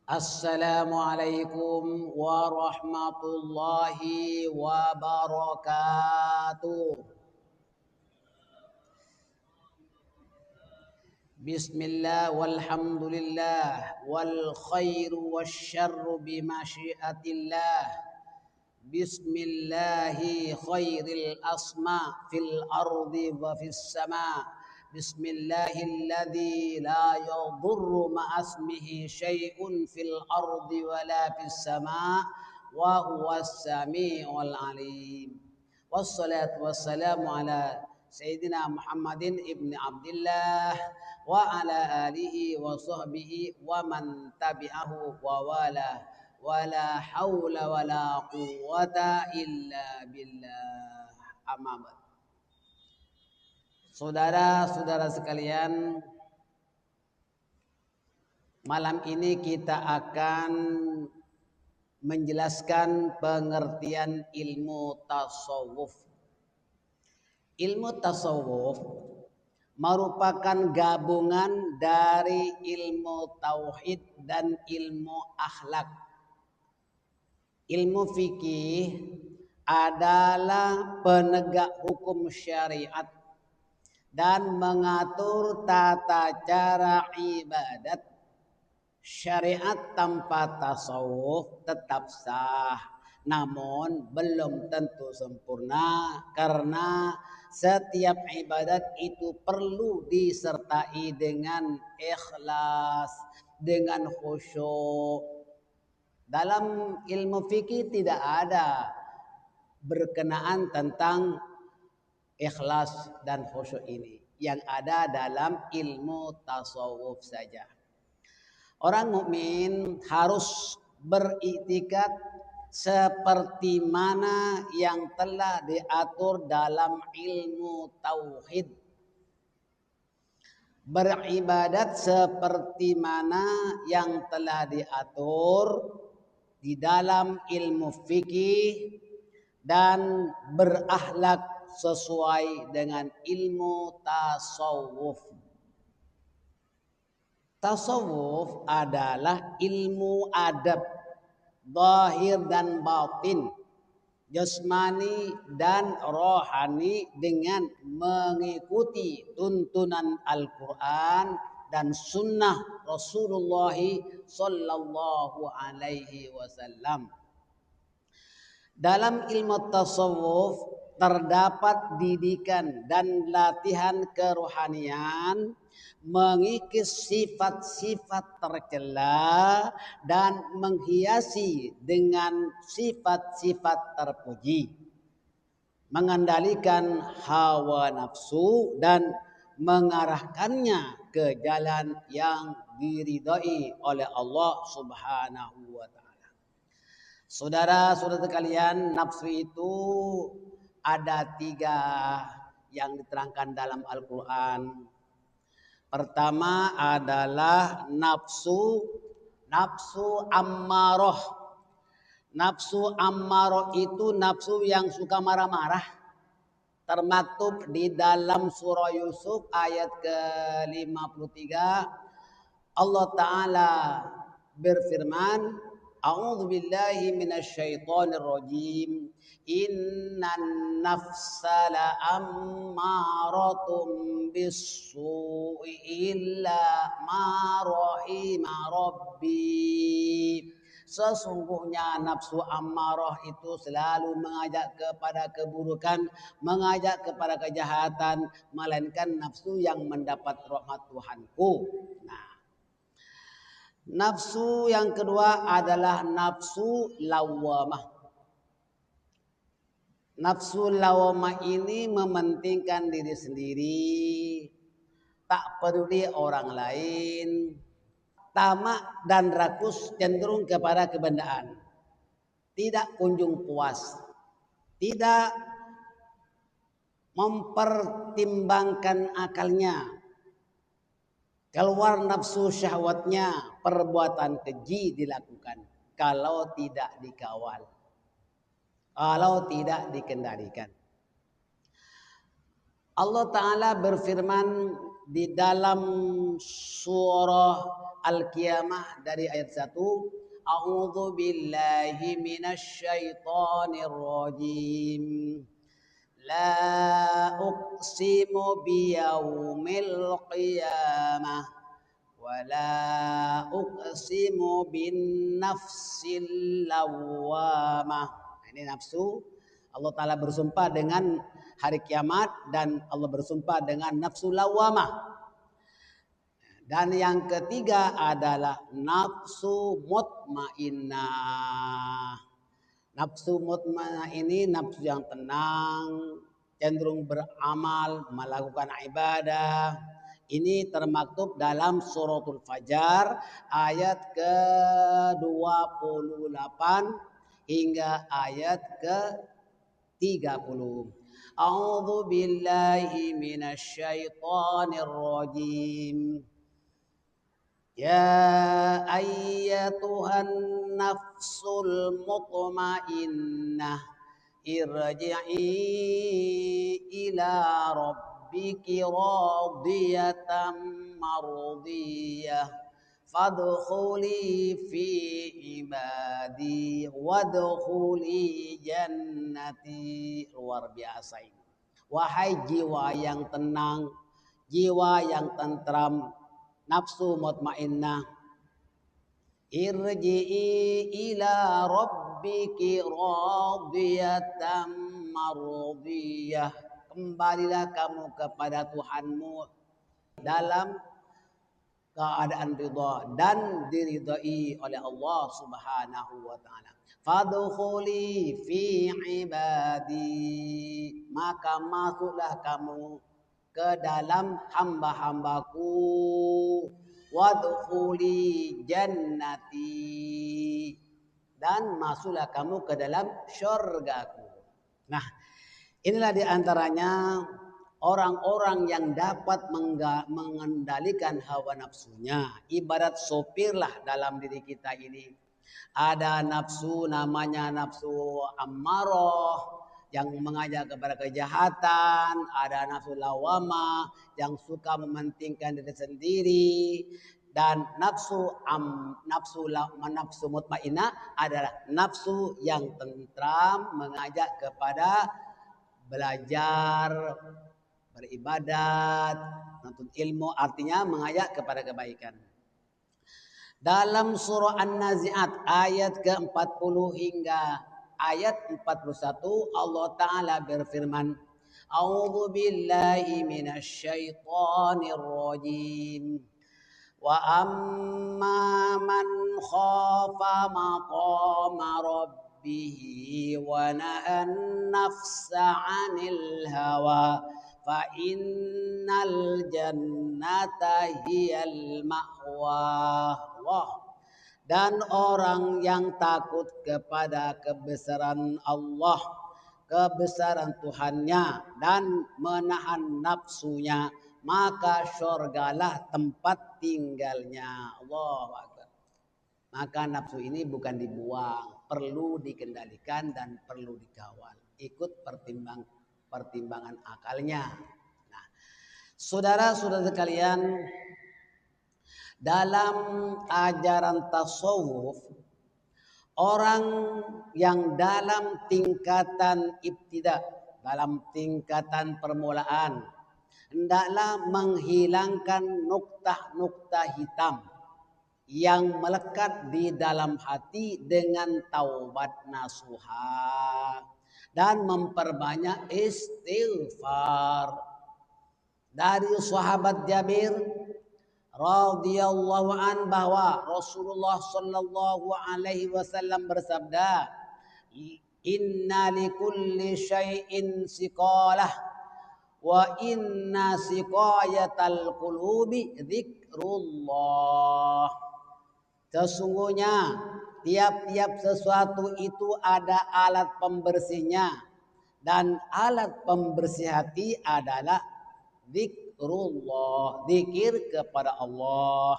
Assalamualaikum warahmatullahi wabarakatuh. Bismillah walhamdulillah wal khairu wasyarru bimasyiatillah. Bismillahi khairil asma fil ardi wa fis sama. Bismillahilladzi la yadurru ma'asmihi syai'un fil ardi wa la fis sama wa huwas sami'ul alim. Wassalatu wassalamu ala Sayyidina Muhammadin ibni Abdullah wa ala alihi wa sahbihi wa man tabi'ahu wa wala. Wala haula wala quwwata illa billah. Amma ba'd. Saudara-saudara sekalian, malam ini kita akan menjelaskan pengertian ilmu tasawuf. Ilmu tasawuf merupakan gabungan dari ilmu tauhid dan ilmu akhlak. Ilmu fikih adalah penegak hukum syariat dan mengatur tata cara ibadat. Syariat tanpa tasawuf tetap sah, namun belum tentu sempurna karena setiap ibadat itu perlu disertai dengan ikhlas, dengan khusyuk. Dalam ilmu fikih tidak ada berkenaan tentang ikhlas dan khusyuk ini. Yang ada dalam ilmu tasawuf saja. Orang mukmin harus beriktikad seperti mana yang telah diatur dalam ilmu tauhid. Beribadat seperti mana yang telah diatur di dalam ilmu fikih dan berakhlak sesuai dengan ilmu tasawuf. Tasawuf adalah ilmu adab zahir dan batin, jasmani dan rohani dengan mengikuti tuntunan Al-Quran dan sunnah Rasulullah sallallahu alaihi wasallam. Dalam ilmu tasawuf terdapat didikan dan latihan kerohanian, mengikis sifat-sifat tercela dan menghiasi dengan sifat-sifat terpuji, mengendalikan hawa nafsu dan mengarahkannya ke jalan yang diridhai oleh Allah Subhanahu wa taala. Saudara-saudara sekalian, nafsu itu ada 3 yang diterangkan dalam Al-Quran. Pertama adalah nafsu ammaroh. Nafsu ammaroh itu nafsu yang suka marah-marah. Termaktub di dalam surah Yusuf ayat ke-53. Allah Ta'ala berfirman, A'udzu billahi minasyaitonir rajim. Innan nafsa la'ammaratun bis-su'i illa ma rahima rabbi. Sesungguhnya nafsu ammarah itu selalu mengajak kepada keburukan, mengajak kepada kejahatan, melainkan nafsu yang mendapat rahmat Tuhanku. Nah, nafsu yang kedua adalah nafsu lawamah. Nafsu lawamah ini mementingkan diri sendiri, tak peduli orang lain, tamak dan rakus, cenderung kepada kebendaan, tidak kunjung puas, tidak mempertimbangkan akalnya, keluar nafsu syahwatnya, perbuatan keji dilakukan kalau tidak dikawal, kalau tidak dikendalikan. Allah Ta'ala berfirman di dalam surah Al-Qiyamah dari ayat 1. A'udzu billahi minasyaitonir rajim. La uqsimu biyaumil qiyamah wa la uqsimu bin nafsil lawwamah. Ini nafsu. Allah Ta'ala bersumpah dengan hari kiamat dan Allah bersumpah dengan nafsu lawwamah. Dan yang ketiga adalah nafsu mutmainnah. Nafsu mutmainnah ini nafsu yang tenang, cenderung beramal, melakukan ibadah. Ini termaktub dalam suratul Fajar ayat ke-28 hingga ayat ke-30. A'udzu billahi minasyaitonir rajim. Ya ayyatuhan nafsul mutmainnah irji'i ila rabbiki radiyatan mardiyah fadkhuli fi ibadi wadkhuli jannati. Luar biasa ini. Wahai jiwa yang tenang, jiwa yang tentram, nafsu mutmainnah, irji'i ila rabbiki radiyatan mardiyah. Kembalilah kamu kepada Tuhanmu dalam keadaan ridha dan diridai oleh Allah Subhanahu wa taala. Fadkhuli fi ibadi, maka masuklah kamu ke dalam hamba-hambaku. Wadkhuli jannati, dan masuklah kamu ke dalam syurgaku. Nah, inilah diantaranya orang-orang yang dapat mengendalikan hawa nafsunya. Ibarat sopirlah dalam diri kita ini. Ada nafsu namanya nafsu ammarah yang mengajak kepada kejahatan, ada nafsu lawamah yang suka mementingkan diri sendiri, dan nafsu mutmainnah adalah nafsu yang tentram, mengajak kepada belajar, beribadat, menuntut ilmu, artinya mengajak kepada kebaikan. Dalam surah An-Nazi'at ayat ke-40 hingga ayat 41 Allah Ta'ala berfirman, A'udzu billahi minasyaitonir rajim. Wa amma man khafa maqama rabbih wa nahan nafsa 'anil hawa fa innal jannata hiyal ma'wa. Dan orang yang takut kepada kebesaran Allah, kebesaran Tuhannya, dan menahan nafsunya, maka syurgalah tempat tinggalnya. Allahu Akbar. Maka nafsu ini bukan dibuang, perlu dikendalikan dan perlu dikawal. Ikut pertimbangan akalnya. Nah, saudara-saudara sekalian, dalam ajaran tasawuf, orang yang dalam tingkatan ibtida, dalam tingkatan permulaan, hendaklah menghilangkan nukta-nukta hitam yang melekat di dalam hati dengan taubat nasuha dan memperbanyak istighfar. Dari sahabat Jabir radhiyallahu an bahwa Rasulullah sallallahu alaihi wasallam bersabda, inna likulli syai'in siqalah wa inna siqayatal qulubi dzikrullah. Sesungguhnya tiap-tiap sesuatu itu ada alat pembersihnya, dan alat pembersih hati adalah dzikrullah, zikir kepada Allah.